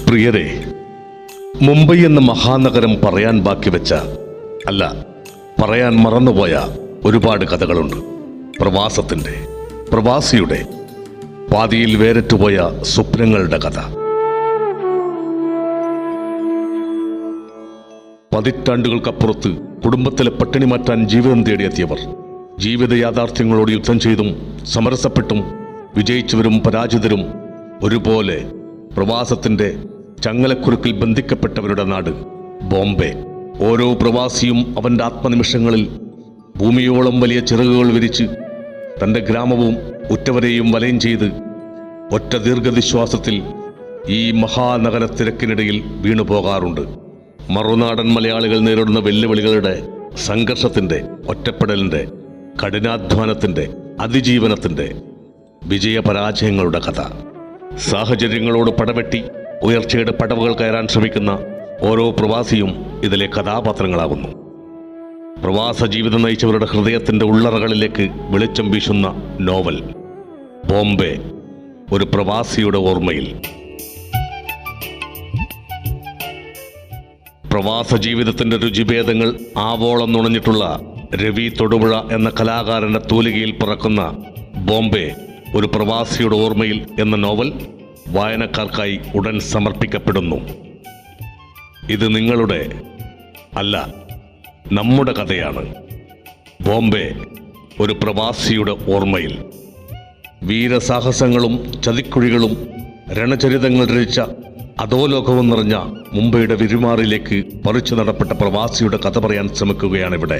പ്രിയരെ, മുംബൈ എന്ന മഹാനഗരം പറയാൻ ബാക്കി വെച്ച, അല്ല പറയാൻ മറന്നുപോയ ഒരുപാട് കഥകളുണ്ട്. പ്രവാസത്തിന്റെ, പ്രവാസിയുടെ, പാതിയിൽ വേരറ്റുപോയ സ്വപ്നങ്ങളുടെ കഥ. പതിറ്റാണ്ടുകൾക്കപ്പുറത്ത് കുടുംബത്തിലെ പട്ടിണി മാറ്റാൻ ജീവിതം തേടിയെത്തിയവർ, ജീവിത യാഥാർത്ഥ്യങ്ങളോട് യുദ്ധം ചെയ്തും സമരസപ്പെട്ടും വിജയിച്ചവരും പരാജിതരും ഒരുപോലെ പ്രവാസത്തിന്റെ ചങ്ങലക്കുരുക്കിൽ ബന്ധിക്കപ്പെട്ടവരുടെ നാട് ബോംബെ. ഓരോ പ്രവാസിയും അവന്റെ ആത്മനിമിഷങ്ങളിൽ ഭൂമിയോളം വലിയ ചിറകുകൾ വിരിച്ച് തന്റെ ഗ്രാമവും ഉറ്റവരെയും വലയം ചെയ്ത് ഒറ്റ ദീർഘനിശ്വാസത്തിൽ ഈ മഹാനഗരത്തിരക്കിനിടയിൽ വീണുപോകാറുണ്ട്. മറുനാടൻ മലയാളികൾ നേരിടുന്ന വെല്ലുവിളികളുടെ, സംഘർഷത്തിന്റെ, ഒറ്റപ്പെടലിന്റെ, കഠിനാധ്വാനത്തിന്റെ, അതിജീവനത്തിന്റെ, വിജയപരാജയങ്ങളുടെ കഥ. സാഹചര്യങ്ങളോട് പടവെട്ടി ഉയർച്ചയുടെ പടവുകൾ കയറാൻ ശ്രമിക്കുന്ന ഓരോ പ്രവാസിയും ഇതിലെ കഥാപാത്രങ്ങളാകുന്നു. പ്രവാസ ജീവിതം നയിച്ചവരുടെ ഹൃദയത്തിന്റെ ഉള്ളറകളിലേക്ക് വെളിച്ചം വീശുന്ന നോവൽ ബോംബെ, ഒരു പ്രവാസിയുടെ ഓർമ്മയിൽ. പ്രവാസ ജീവിതത്തിന്റെ രുചിഭേദങ്ങൾ ആവോളം നുണഞ്ഞിട്ടുള്ള രവി തൊടുപുഴ എന്ന കലാകാരന്റെ തൂലികയിൽ പിറക്കുന്ന ബോംബെ, ഒരു പ്രവാസിയുടെ ഓർമ്മയിൽ എന്ന നോവൽ വായനക്കാർക്കായി ഉടൻ സമർപ്പിക്കപ്പെടുന്നു. ഇത് നിങ്ങളുടെ, അല്ല നമ്മുടെ കഥയാണ്. ബോംബെ, ഒരു പ്രവാസിയുടെ ഓർമ്മയിൽ. വീരസാഹസങ്ങളും ചതിക്കുഴികളും രണചരിതങ്ങൾ രചിച്ച അധോലോകവും നിറഞ്ഞ മുംബൈയുടെ വിരുമാറിലേക്ക് പറിച്ചു നടപ്പെട്ട പ്രവാസിയുടെ കഥ പറയാൻ ശ്രമിക്കുകയാണിവിടെ.